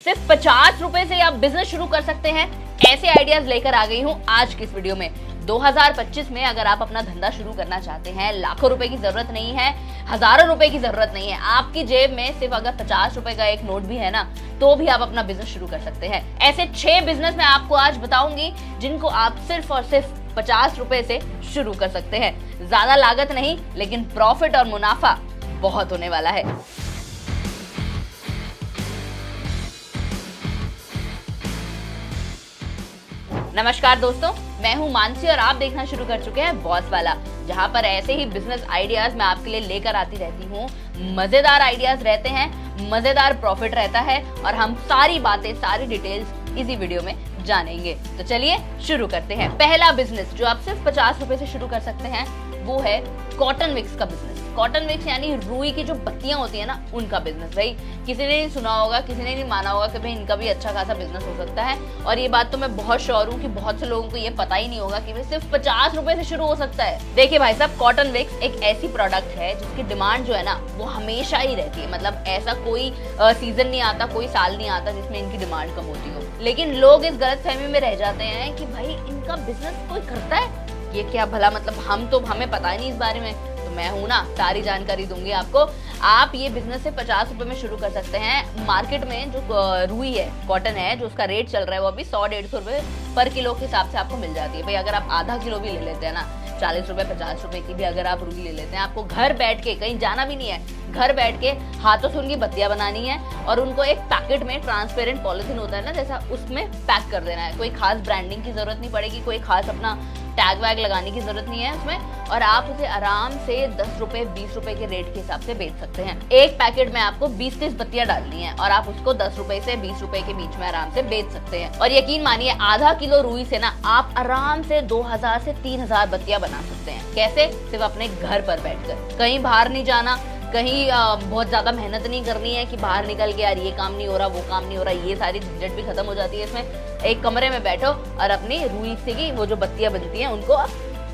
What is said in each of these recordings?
सिर्फ 50 रुपए से आप बिजनेस शुरू कर सकते हैं। ऐसे आइडियाज लेकर आ गई हूं आज की इस वीडियो में। 2025 में अगर आप अपना धंधा शुरू करना चाहते हैं, लाखों रुपए की जरूरत नहीं है, हजारों रुपए की जरूरत नहीं है, आपकी जेब में सिर्फ अगर 50 रुपए का एक नोट भी है ना, तो भी आप अपना बिजनेस शुरू कर सकते हैं। ऐसे 6 बिजनेस मैं आपको आज बताऊंगी जिनको आप सिर्फ और सिर्फ 50 रुपए से शुरू कर सकते हैं। ज्यादा लागत नहीं, लेकिन प्रॉफिट और मुनाफा बहुत होने वाला है। नमस्कार दोस्तों, मैं हूं मानसी और आप देखना शुरू कर चुके हैं बॉस वाला, जहां पर ऐसे ही बिजनेस आइडियाज मैं आपके लिए लेकर आती रहती हूं। मजेदार आइडियाज रहते हैं, मजेदार प्रॉफिट रहता है और हम सारी बातें, सारी डिटेल्स इसी वीडियो में जानेंगे। तो चलिए शुरू करते हैं। पहला बिजनेस जो आप सिर्फ 50 रुपए से शुरू कर सकते हैं वो है कॉटन विक्स का बिजनेस। कॉटन विक्स यानी रुई की जो बत्तियां होती है ना, उनका बिजनेस। भाई किसी ने नहीं सुना होगा, किसी ने नहीं माना होगा कि भाई इनका भी अच्छा खासा बिजनेस हो सकता है। और ये बात तो मैं बहुत श्योर हूँ कि बहुत से लोगों को ये पता ही नहीं होगा कि भाई सिर्फ 50 रुपए से शुरू हो सकता है। देखिए भाई साहब, कॉटन विक्स एक ऐसी प्रोडक्ट है जिसकी डिमांड जो है ना वो हमेशा ही रहती है। मतलब ऐसा कोई सीजन नहीं आता, कोई साल नहीं आता जिसमें इनकी डिमांड कम होती हो। लेकिन लोग इस गलतफहमी में रह जाते हैं कि भाई इनका बिजनेस कोई करता है, ये क्या भला, मतलब हमें पता ही नहीं इस बारे में। तो मैं हूं ना, सारी जानकारी दूंगी आपको। आप ये बिजनेस से 50 रुपए में शुरू कर सकते हैं। मार्केट में जो रुई है, कॉटन है, जो उसका रेट चल रहा है वो अभी 100-150 रुपए पर किलो के हिसाब से आपको मिल जाती है। भाई अगर आप आधा किलो भी ले लेते हैं ना, 40 रुपए 50 रुपए की भी अगर आप रुई ले लेते हैं, आपको घर बैठ के, कहीं जाना भी नहीं है, घर बैठ के हाथों से उनकी बत्तियां बनानी है और उनको एक पैकेट में, ट्रांसपेरेंट पॉलिथीन होता है ना जैसा, उसमें पैक कर देना है। कोई खास ब्रांडिंग की जरूरत नहीं पड़ेगी, कोई खास अपना टैग वैग लगाने की जरूरत नहीं है उसमें। और आप उसे आराम से 10 रुपए 20 रुपए के रेट के हिसाब से बेच सकते हैं। एक पैकेट में आपको 20-30 बत्तियां डालनी है और आप उसको 10 रुपए से 20 रुपए के बीच में आराम से बेच सकते हैं। और यकीन मानिए, आधा किलो रुई से ना आप आराम से 2000 से 3000 बत्तियां बना सकते हैं। कैसे? सिर्फ अपने घर पर बैठकर। कहीं बाहर नहीं जाना, कहीं बहुत ज्यादा मेहनत नहीं करनी है कि बाहर निकल के यार ये काम नहीं हो रहा, वो काम नहीं हो रहा। ये सारी झंझट भी खत्म हो जाती है इसमें। एक कमरे में बैठो और अपनी रुई से की वो जो बत्तियां बनती हैं उनको आप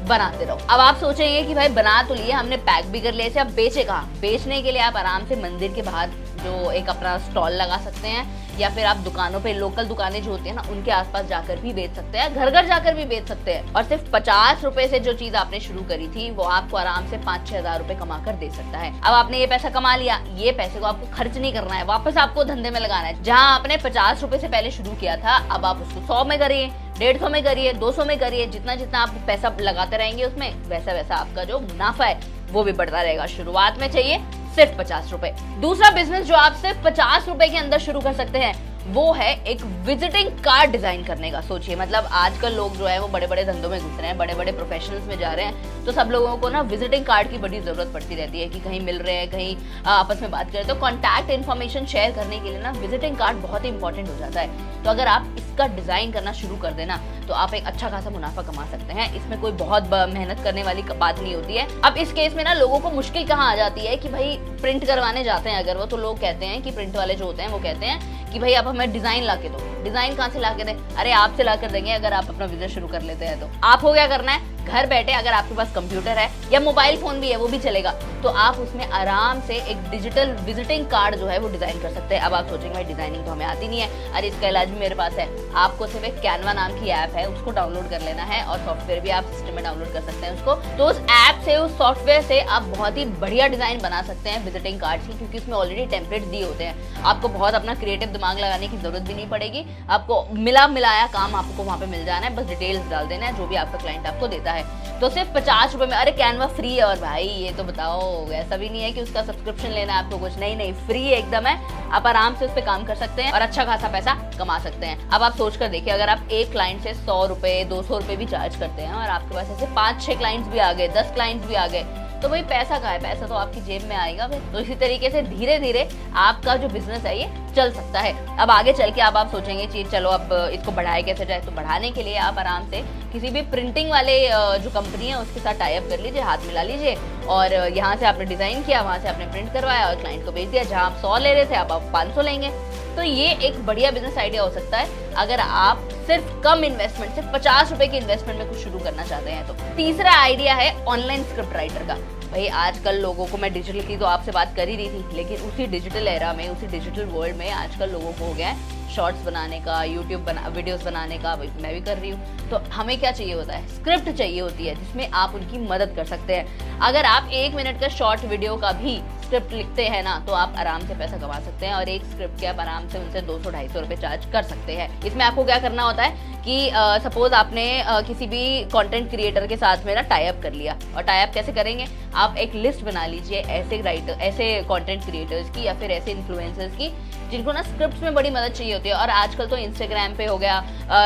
बनाते रहो। अब आप सोचेंगे कि भाई बना तो लिए, हमने पैक भी कर लिए, अब बेचे कहाँ? बेचने के लिए आप आराम से मंदिर के बाहर जो एक अपना स्टॉल लगा सकते हैं, या फिर आप दुकानों पे, लोकल दुकानें जो होती है ना, उनके आसपास जाकर भी बेच सकते हैं, घर घर जाकर भी बेच सकते हैं। और सिर्फ 50 रुपए से जो चीज आपने शुरू करी थी वो आपको आराम से 5-6 हजार रुपए कमा कर दे सकता है। अब आपने ये पैसा कमा लिया, ये पैसे को आपको खर्च नहीं करना है, वापस आपको धंधे में लगाना है। जहाँ आपने 50 रुपए से पहले शुरू किया था, अब आप उसको 100 में करिए, 150 में करिए, 200 में करिए। जितना जितना आप पैसा लगाते रहेंगे उसमें, वैसा वैसा आपका जो मुनाफा है वो भी बढ़ता रहेगा। शुरुआत में चाहिए सिर्फ 50 रुपए। दूसरा बिजनेस जो आप सिर्फ 50 रुपए के अंदर शुरू कर सकते हैं वो है एक विजिटिंग कार्ड डिजाइन करने का। सोचिए, मतलब आजकल लोग जो है वो बड़े बड़े धंधों में घुस रहे हैं, बड़े बड़े प्रोफेशनल्स में जा रहे हैं, तो सब लोगों को ना विजिटिंग कार्ड की बड़ी जरूरत पड़ती रहती है कि कहीं मिल रहे हैं, कहीं आपस में बात करें, तो कॉन्टैक्ट इन्फॉर्मेशन शेयर करने के लिए ना विजिटिंग कार्ड बहुत ही इंपॉर्टेंट हो जाता है। तो अगर आप इसका डिजाइन करना शुरू कर देना तो आप एक अच्छा खासा मुनाफा कमा सकते हैं। इसमें कोई बहुत मेहनत करने वाली बात नहीं होती है। अब इस केस में ना लोगों को मुश्किल कहाँ आ जाती है कि भाई प्रिंट करवाने जाते हैं अगर वो, तो लोग कहते हैं कि प्रिंट वाले जो होते हैं वो कहते हैं कि भाई आप हमें डिजाइन ला के दो। डिजाइन कहाँ से ला के दें? अरे आपसे ला कर देंगे अगर आप अपना बिजनेस शुरू कर लेते हैं तो। आपको क्या करना है, घर बैठे, अगर आपके पास कंप्यूटर है या मोबाइल फोन भी है वो भी चलेगा, तो आप उसमें आराम से एक डिजिटल विजिटिंग कार्ड जो है वो डिजाइन कर सकते हैं। अब आप सोचेंगे भाई डिजाइनिंग तो हमें आती नहीं है, अरे इसका इलाज भी मेरे पास है। आपको सिर्फ एक कैनवा नाम की ऐप है, उसको डाउनलोड कर लेना है और सॉफ्टवेयर भी आप सिस्टम में डाउनलोड कर सकते हैं उसको। तो उस ऐप से, उस सॉफ्टवेयर से आप बहुत ही बढ़िया डिजाइन बना सकते हैं विजिटिंग कार्ड की, क्योंकि उसमें ऑलरेडी टेम्पलेट दिए होते हैं। आपको बहुत अपना क्रिएटिव दिमाग लगाने की जरूरत भी नहीं पड़ेगी। आपको मिलाया काम आपको वहां पे मिल जाना है, बस डिटेल्स डाल देना है जो भी आपका क्लाइंट आपको देता है। तो सिर्फ 50 रुपए में, अरे कैनवा फ्री है। और भाई ये तो बताओ, ऐसा भी नहीं है कि उसका सब्सक्रिप्शन लेना है आपको, कुछ नहीं, फ्री एकदम है। आप आराम से उस पर काम कर सकते हैं और अच्छा खासा पैसा कमा सकते हैं। अब आप सोच कर देखिए, अगर आप एक क्लाइंट से 100 रुपए 200 रुपए भी चार्ज करते हैं और आपके पास ऐसे 5-6 क्लाइंट्स भी आ गए, 10 क्लाइंट्स भी आ गए, तो भाई पैसा कहाँ है? पैसा तो आपकी जेब में आएगा। तो इसी तरीके से धीरे धीरे आपका जो बिजनेस है ये चल सकता है। अब आगे चल के अब आप सोचेंगे कि चलो अब इसको बढ़ाए कैसे जाए, तो बढ़ाने के लिए आप आराम से किसी भी प्रिंटिंग वाले जो कंपनी है उसके साथ टाई अप कर लीजिए, हाथ मिला लीजिए और यहाँ से आपने डिजाइन किया, वहां से आपने प्रिंट करवाया और क्लाइंट को भेज दिया। जहाँ आप 100 ले रहे थे आप 500 लेंगे। तो ये एक बढ़िया बिजनेस आइडिया हो सकता है अगर आप सिर्फ कम इन्वेस्टमेंट, सिर्फ 50 रुपए की इन्वेस्टमेंट में कुछ शुरू करना चाहते हैं तो। तीसरा आइडिया है ऑनलाइन स्क्रिप्ट राइटर का। भाई आजकल लोगों को, मैं डिजिटल की तो आपसे बात कर ही रही थी, लेकिन उसी डिजिटल एरा में, उसी डिजिटल वर्ल्ड में आजकल लोगों को हो गया है शॉर्ट्स बनाने का, यूट्यूब वीडियोस बनाने का। मैं भी कर रही हूँ। तो हमें क्या चाहिए होता है, स्क्रिप्ट चाहिए होती है जिसमें आप उनकी मदद कर सकते हैं। अगर आप 1 मिनट का शॉर्ट वीडियो का भी स्क्रिप्ट लिखते हैं ना, तो आप आराम से पैसा कमा सकते हैं, और एक स्क्रिप्ट के आप आराम से उनसे 200-250 रुपए चार्ज कर सकते हैं। इसमें आपको क्या करना होता है कि सपोज आपने किसी भी कंटेंट क्रिएटर के साथ में ना टाई अप कर लिया। और टाई अप कैसे करेंगे, आप एक लिस्ट बना लीजिए ऐसे कंटेंट क्रिएटर्स की या फिर ऐसे इन्फ्लुएंसर्स की जिनको ना स्क्रिप्ट्स में बड़ी मदद चाहिए होती है। और आजकल तो इंस्टाग्राम पे हो गया,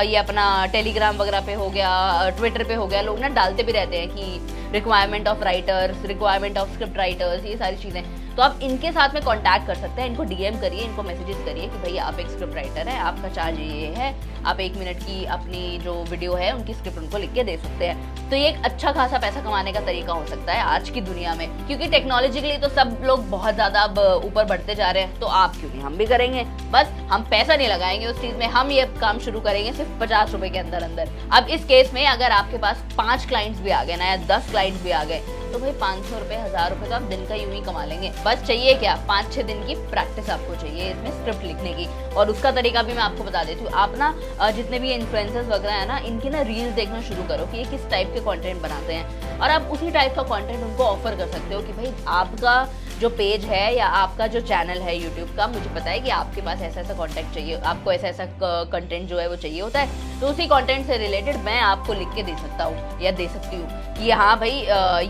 ये अपना टेलीग्राम वगैरह पे हो गया, ट्विटर पे हो गया, लोग ना डालते भी रहते हैं कि requirement of writers, requirement of script writers, ये सारी चीज़ें। तो आप इनके साथ में कांटेक्ट कर सकते हैं, इनको डीएम करिए, इनको मैसेजेस करिए कि भैया आप एक स्क्रिप्ट राइटर है, आपका चार्ज ये है, आप 1 मिनट की अपनी जो वीडियो है उनकी स्क्रिप्ट उनको लिख के दे सकते हैं। तो ये एक अच्छा खासा पैसा कमाने का तरीका हो सकता है आज की दुनिया में, क्योंकि टेक्नोलॉजिकली तो सब लोग बहुत ज़्यादा अब ऊपर बढ़ते जा रहे हैं। तो आप क्यों नहीं, हम भी करेंगे, बस हम पैसा नहीं लगाएंगे उस चीज़ में, हम ये काम शुरू करेंगे सिर्फ 50 रुपए के अंदर अंदर। अब इस केस में अगर आपके पास 5 क्लाइंट्स भी आ गए ना, या 10 क्लाइंट्स भी आ गए, तो भाई 500 रुपए, 1000 रुपए तो आप दिन का यूं ही कमा लेंगे। बस चाहिए क्या, 5-6 दिन की प्रैक्टिस आपको चाहिए इसमें स्क्रिप्ट लिखने की। और उसका तरीका भी मैं आपको बता देती हूँ। आप ना जितने भी इन्फ्लुएंसर्स वगैरह है ना, इनकी ना रील्स देखना शुरू करो कि ये किस टाइप के कंटेंट बनाते हैं, और आप उसी टाइप का कंटेंट उनको ऑफर कर सकते हो कि भाई आपका जो पेज है या आपका जो चैनल है यूट्यूब का, मुझे पता है कि आपके पास ऐसा ऐसा कंटेंट चाहिए, आपको ऐसा ऐसा कंटेंट जो है वो चाहिए होता है, तो उसी कंटेंट से रिलेटेड मैं आपको लिख के दे सकता हूँ या दे सकती हूँ कि हाँ भाई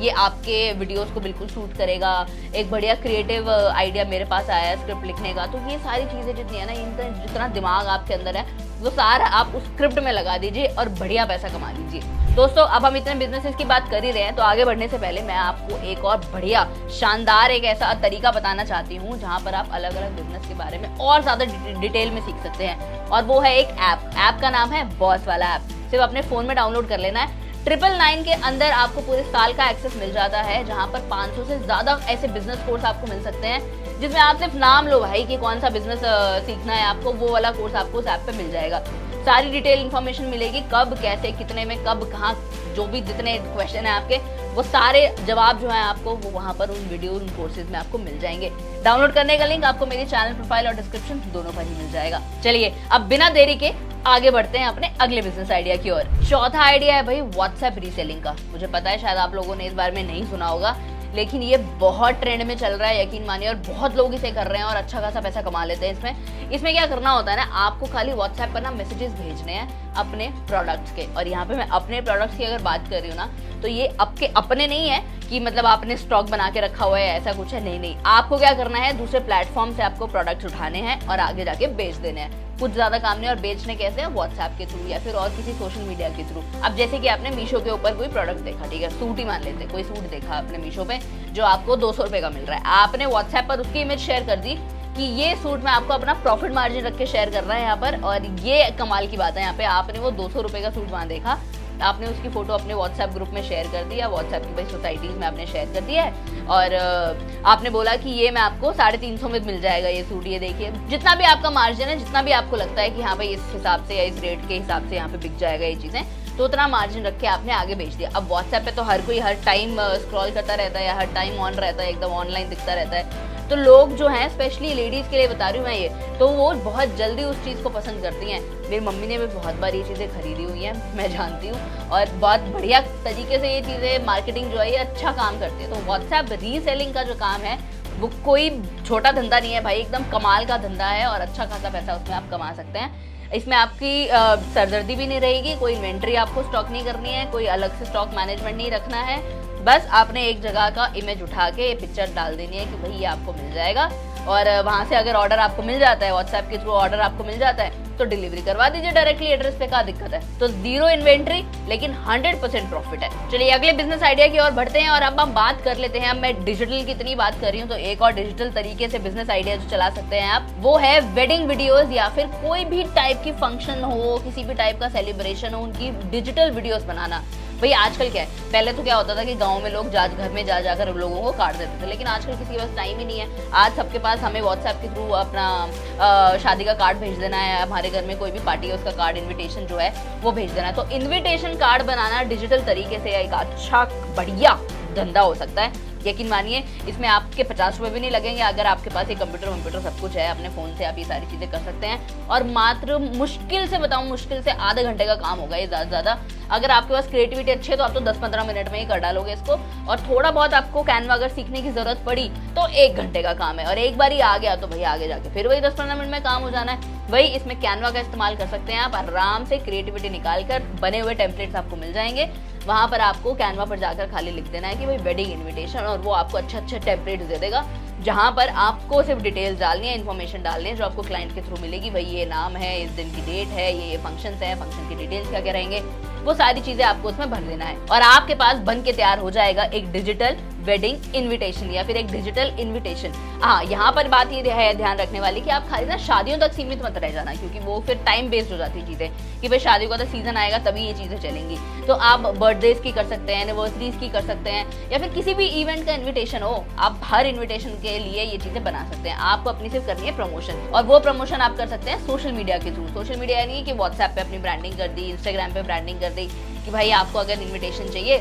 ये आपके वीडियोस को बिल्कुल सूट करेगा, एक बढ़िया क्रिएटिव आइडिया मेरे पास आया है स्क्रिप्ट लिखने का। तो ये सारी चीज़ें जितनी है ना, इनका जितना दिमाग आपके अंदर है वो सारा आप उस स्क्रिप्ट में लगा दीजिए और बढ़िया पैसा कमा लीजिए। दोस्तों अब हम इतने बिजनेसेस की बात कर ही रहे हैं, तो आगे बढ़ने से पहले मैं आपको एक और बढ़िया शानदार एक ऐसा तरीका बताना चाहती हूँ जहाँ पर आप अलग अलग बिजनेस के बारे में और ज़्यादा डिटेल में सीख सकते हैं, और वो है एक ऐप का नाम है बॉस वाला ऐप। सिर्फ अपने फ़ोन में डाउनलोड कर लेना है। 999 के अंदर आपको पूरे साल का एक्सेस मिल जाता है, जहाँ पर 500 से ज़्यादा ऐसे बिजनेस कोर्स आपको मिल सकते हैं, जिसमें आप सिर्फ नाम लो भाई कि कौन सा बिजनेस सीखना है आपको, वो वाला कोर्स आपको उस ऐप पे मिल जाएगा। सारी डिटेल इन्फॉर्मेशन मिलेगी, कब कैसे कितने में कब कहाँ, जो भी जितने क्वेश्चन है आपके वो सारे जवाब जो है आपको वो वहाँ पर उन वीडियो उन कोर्सेज में आपको मिल जाएंगे। डाउनलोड करने का लिंक आपको मेरी चैनल प्रोफाइल और डिस्क्रिप्शन दोनों पर ही मिल जाएगा। चलिए अब बिना देरी के आगे बढ़ते हैं अपने अगले बिजनेस आइडिया की ओर। चौथा आइडिया है भाई व्हाट्सएप रीसेलिंग का। मुझे पता है शायद आप लोगों ने इस बारे में नहीं सुना होगा, लेकिन ये बहुत ट्रेंड में चल रहा है, यकीन मानिए, और बहुत लोग इसे कर रहे हैं और अच्छा खासा पैसा कमा लेते हैं इसमें क्या करना होता है ना, आपको खाली व्हाट्सएप पर ना मैसेजेस भेजने हैं अपने प्रोडक्ट्स के। और यहाँ पे मैं अपने प्रोडक्ट्स की अगर बात कर रही हूँ ना, तो ये आपके अपने नहीं है कि मतलब आपने स्टॉक बना के रखा हुआ है, ऐसा कुछ है, नहीं। आपको क्या करना है, दूसरे प्लेटफॉर्म से आपको प्रोडक्ट्स उठाने हैं और आगे जाके बेच देने हैं। कुछ ज्यादा काम नहीं, और बेचने कैसे है, व्हाट्सएप के थ्रू या फिर और किसी सोशल मीडिया के थ्रू। अब जैसे कि आपने मीशो के ऊपर कोई प्रोडक्ट देखा, ठीक है, सूट ही मान लेते हैं, कोई सूट देखा आपने मीशो पे जो आपको 200 रुपए का मिल रहा है, आपने व्हाट्सएप पर उसकी इमेज शेयर कर दी कि ये सूट में आपको अपना प्रॉफिट मार्जिन रख के शेयर कर रहा है यहाँ पर, और ये कमाल की बात है, यहाँ पे आपने वो 200 रुपए का सूट वहाँ देखा, आपने उसकी फोटो अपने व्हाट्सएप ग्रुप में शेयर कर दिया, व्हाट्सएप की भाई सोसाइटीज में आपने शेयर कर दिया है, और आपने बोला कि ये मैं आपको 350 में मिल जाएगा ये सूट, ये देखिए। जितना भी आपका मार्जिन है, जितना भी आपको लगता है कि हाँ भाई इस हिसाब से या इस रेट के हिसाब से यहाँ पे बिक जाएगा ये चीजें, तो उतना मार्जिन रख के आपने आगे बेच दिया। अब व्हाट्सएप पे तो हर कोई हर टाइम स्क्रॉल करता रहता है या हर टाइम ऑन रहता है, एकदम ऑनलाइन दिखता रहता है, तो लोग जो हैं, स्पेशली लेडीज के लिए बता रही हूँ मैं ये, तो वो बहुत जल्दी उस चीज़ को पसंद करती हैं। मेरी मम्मी ने भी बहुत बार ये चीज़ें खरीदी हुई हैं, मैं जानती हूँ, और बहुत बढ़िया तरीके से ये चीज़ें मार्केटिंग जो है ये अच्छा काम करती है। तो व्हाट्सएप रीसेलिंग का जो काम है वो कोई छोटा धंधा नहीं है भाई, एकदम कमाल का धंधा है, और अच्छा खासा पैसा उसमें आप कमा सकते हैं। इसमें आपकी सरदर्दी भी नहीं रहेगी, कोई इन्वेंट्री आपको स्टॉक नहीं करनी है, कोई अलग से स्टॉक मैनेजमेंट नहीं रखना है, बस आपने एक जगह का इमेज उठा के पिक्चर डाल देनी है कि भाई ये आपको मिल जाएगा, और वहां से अगर ऑर्डर आपको मिल जाता है, व्हाट्सएप के थ्रू ऑर्डर आपको मिल जाता है, तो डिलीवरी करवा दीजिए डायरेक्टली एड्रेस पे, क्या दिक्कत है। तो 0 इन्वेंट्री लेकिन 100% प्रॉफिट है। चलिए अगले बिजनेस आइडिया की ओर बढ़ते हैं, और अब हम बात कर लेते हैं, अब मैं डिजिटल की इतनी बात कर रही हूँ, तो एक और डिजिटल तरीके से बिजनेस आइडिया जो चला सकते हैं आप, वो है वेडिंग वीडियोस, या फिर कोई भी टाइप की फंक्शन हो, किसी भी टाइप का सेलिब्रेशन हो, उनकी डिजिटल वीडियोस बनाना। भाई आजकल क्या है, पहले तो क्या होता था कि गांव में लोग घर में जाकर लोगों को कार्ड देते थे, लेकिन आजकल किसी के पास टाइम ही नहीं है। आज सबके पास, हमें व्हाट्सएप के थ्रू अपना शादी का कार्ड भेज देना है, हमारे घर में कोई भी पार्टी है उसका कार्ड, इन्विटेशन जो है वो भेज देना है। तो इन्विटेशन कार्ड बनाना डिजिटल तरीके से एक अच्छा बढ़िया धंधा हो सकता है। यकीन मानिए इसमें आपके 50 रुपये भी नहीं लगेंगे। अगर आपके पास ये कंप्यूटर सब कुछ है, अपने फ़ोन से आप ये सारी चीज़ें कर सकते हैं और मात्र मुश्किल से बताऊँ, मुश्किल से आधे घंटे का काम होगा ये ज़्यादा से ज़्यादा। अगर आपके पास क्रिएटिविटी अच्छी है तो आप तो 10-15 मिनट में ही कर डालोगे इसको, और थोड़ा बहुत आपको कैनवा अगर सीखने की ज़रूरत पड़ी तो 1 घंटे का काम है, और एक बार ही आ गया तो भैया आगे जाके फिर वही 10-15 मिनट में काम हो जाना है। वही इसमें कैनवा का इस्तेमाल कर सकते हैं आप, आराम से क्रिएटिविटी निकाल कर बने हुए टेम्पलेट्स आपको मिल जाएंगे। वहाँ पर आपको कैनवा पर जाकर खाली लिख देना है कि भाई वेडिंग इनविटेशन, और वो आपको अच्छे टेम्पलेट्स दे देगा जहाँ पर आपको सिर्फ डिटेल्स डालनी है, इन्फॉर्मेशन डालनी है जो आपको क्लाइंट के थ्रू मिलेगी। भाई ये नाम है, इस दिन की डेट है, ये फंक्शंस है, फंक्शन की डिटेल्स क्या क्या रहेंगे, वो सारी चीजें आपको उसमें भर देना है और आपके पास बन के तैयार हो जाएगा एक डिजिटल वेडिंग इनविटेशन या फिर एक डिजिटल इनविटेशन। हाँ, यहाँ पर बात ये है ध्यान रखने वाली कि आप खाली ना शादियों तक सीमित मत रह जाना, क्योंकि वो फिर टाइम बेस्ड हो जाती है चीजें कि भाई शादियों का तो सीजन आएगा तभी ये चीजें चलेंगी। तो आप बर्थडेज की कर सकते हैं, एनिवर्सरीज की कर सकते हैं, या फिर किसी भी इवेंट का इन्विटेशन हो, आप हर इन्विटेशन के लिए ये चीजें बना सकते हैं। आपको अपनी सिर्फ करनी है प्रमोशन, और वो प्रमोशन आप कर सकते हैं सोशल मीडिया के थ्रू। सोशल मीडिया यानी कि व्हाट्सएप पे अपनी ब्रांडिंग कर दी, इंस्टाग्राम पे ब्रांडिंग कर दी कि भाई आपको अगर इनविटेशन चाहिए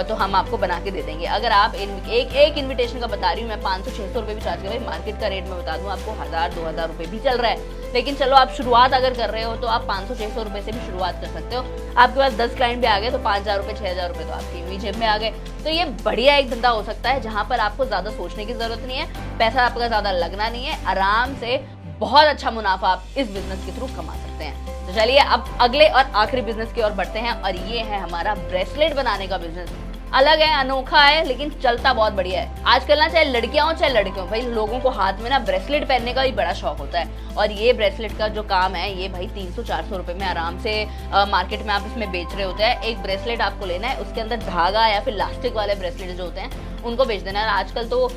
तो हम आपको बना के दे देंगे। अगर आप एक इनविटेशन का बता रही हूँ मैं 500-600 रुपये भी चार्ज कर, भाई मार्केट का रेट मैं बता दूँ आपको 1000-2000 रुपये भी चल रहा है, लेकिन चलो आप शुरुआत अगर कर रहे हो तो आप 500-600 रुपये से भी शुरुआत कर सकते हो। आपके पास 10 क्लाइंट भी आ गए तो 5000 रुपये 6000 रुपये तो आपकी जेब में आ गए। तो ये बढ़िया एक धंधा हो सकता है जहाँ पर आपको ज्यादा सोचने की जरूरत नहीं है, पैसा आपका ज्यादा लगना नहीं है, आराम से बहुत अच्छा मुनाफा आप इस बिजनेस के थ्रू कमा सकते हैं। तो चलिए अब अगले और आखिरी बिजनेस की ओर बढ़ते हैं, और ये है हमारा ब्रेसलेट बनाने का बिजनेस। अलग है, अनोखा है, लेकिन चलता बहुत बढ़िया है। आजकल ना चाहे लड़कियां हो चाहे लड़के हो, भाई लोगों को हाथ में ना ब्रेसलेट पहनने का भी बड़ा शौक होता है, और ये ब्रेसलेट का जो काम है ये भाई 300-400 रुपए में आराम से मार्केट में आप इसमें बेच रहे होते हैं। एक ब्रेसलेट आपको लेना है, उसके अंदर धागा या फिर लास्टिक वाले ब्रेसलेट जो होते हैं उनको बेच देना है। आजकल तो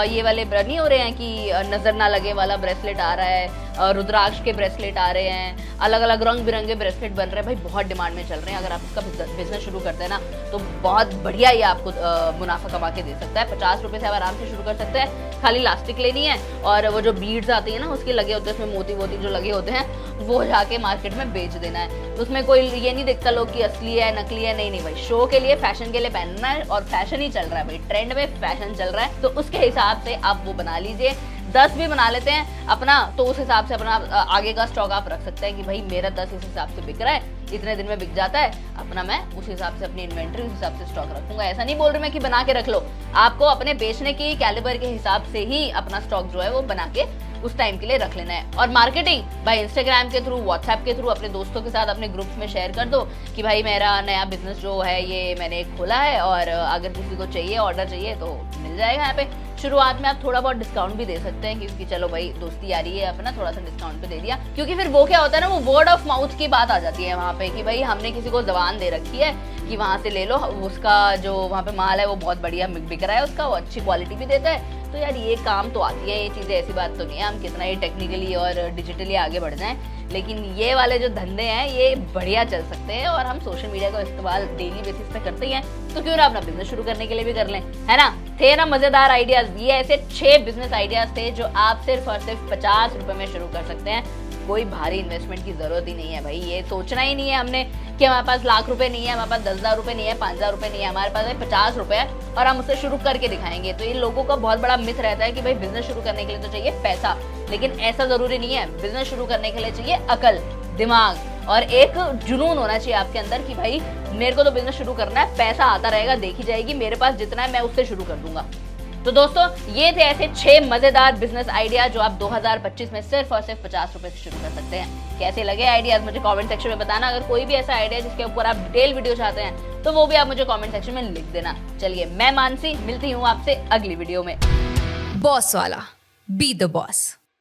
ये वाले नहीं हो रहे हैं कि नजर ना लगे वाला ब्रेसलेट आ रहा है, रुद्राक्ष के ब्रेसलेट आ रहे हैं, अलग अलग रंग बिरंगे ब्रेसलेट बन रहे हैं, भाई बहुत डिमांड में चल रहे हैं। अगर आप इसका बिजनेस शुरू करते हैं ना तो बहुत बढ़िया ये आपको मुनाफा कमा के दे सकता है। 50 रुपए से आप आराम से शुरू कर सकते हैं, खाली लास्टिक लेनी है और वो जो बीड्स आती है ना उसके लगे होते हैं, उसमें मोती वोती जो लगे होते हैं वो जाके मार्केट में बेच देना है। तो उसमें कोई ये नहीं देखता लोग कि असली है नकली है, नहीं भाई शो के लिए फैशन के लिए पहनना है, और फैशन ही चल रहा है भाई, ट्रेंड में फैशन चल रहा है, तो उसके हिसाब से आप वो बना लीजिए। 10 भी बना लेते हैं अपना तो उस हिसाब से अपना आगे का स्टॉक आप रख सकते हैं कि भाई मेरा 10 इस हिसाब से बिक रहा है, इतने दिन में बिक जाता है, अपना मैं उस हिसाब से अपनी इन्वेंटरी उस हिसाब से स्टॉक रखूंगा। ऐसा नहीं बोल रही मैं कि बना के रख लो, आपको अपने बेचने की कैलिबर के हिसाब से ही अपना स्टॉक जो है वो बना के उस टाइम के लिए रख लेना है। और मार्केटिंग भाई इंस्टाग्राम के थ्रू, व्हाट्सएप के थ्रू अपने दोस्तों के साथ अपने ग्रुप्स में शेयर कर दो कि भाई मेरा नया बिजनेस जो है ये मैंने खोला है, और अगर किसी को चाहिए ऑर्डर चाहिए तो मिल जाएगा। यहाँ पे शुरुआत में आप थोड़ा बहुत डिस्काउंट भी दे सकते हैं, क्योंकि चलो भाई दोस्ती आ रही है अपना, थोड़ा सा डिस्काउंट पे दे दिया, क्योंकि फिर वो क्या होता है ना, वो वर्ड ऑफ माउथ की बात आ जाती है वहाँ पे कि भाई हमने किसी को जबान दे रखी है कि वहाँ से ले लो, उसका जो वहाँ पे माल है वो बहुत बढ़िया बिक रहा है, उसका वो अच्छी क्वालिटी भी देता है। तो यार ये काम तो आती है ये चीज़ें, ऐसी बात तो नहीं है हम कितना ही टेक्निकली और डिजिटली आगे बढ़ जाएं, लेकिन ये वाले जो धंधे हैं ये बढ़िया चल सकते हैं, और हम सोशल मीडिया का इस्तेमाल डेली बेसिस पे करते ही हैं, तो क्यों ना अपना बिजनेस शुरू करने के लिए भी कर लें, है ना। थे ना मजेदार आइडियाज, ये ऐसे 6 बिजनेस आइडियाज थे जो आप सिर्फ और सिर्फ 50 रुपए में शुरू कर सकते हैं। कोई भारी इन्वेस्टमेंट की जरूरत ही नहीं है भाई, ये सोचना ही नहीं है हमने कि हमारे पास लाख रुपए नहीं है, हमारे पास 10,000 रुपए नहीं है, 5,000 रुपए नहीं है, हमारे पास 50 रुपए है और हम उससे शुरू करके दिखाएंगे। तो ये लोगों का बहुत बड़ा मिथ रहता है कि भाई बिजनेस शुरू करने के लिए तो चाहिए पैसा, लेकिन ऐसा जरूरी नहीं है। बिजनेस शुरू करने के लिए चाहिए अकल, दिमाग और एक जुनून होना चाहिए आपके अंदर कि भाई मेरे को तो बिजनेस शुरू करना है, पैसा आता रहेगा, देखी जाएगी, मेरे पास जितना है मैं उससे शुरू कर दूंगा। तो दोस्तों ये थे ऐसे 6 मजेदार बिजनेस आइडिया जो आप 2025 में सिर्फ और सिर्फ 50 रुपए से शुरू कर सकते हैं। कैसे लगे आइडियाज मुझे कमेंट सेक्शन में बताना। अगर कोई भी ऐसा आइडिया जिसके ऊपर आप डिटेल वीडियो चाहते हैं तो वो भी आप मुझे कमेंट सेक्शन में लिख देना। चलिए मैं मानसी मिलती हूँ आपसे अगली वीडियो में। बॉस वाला, बी द बॉस।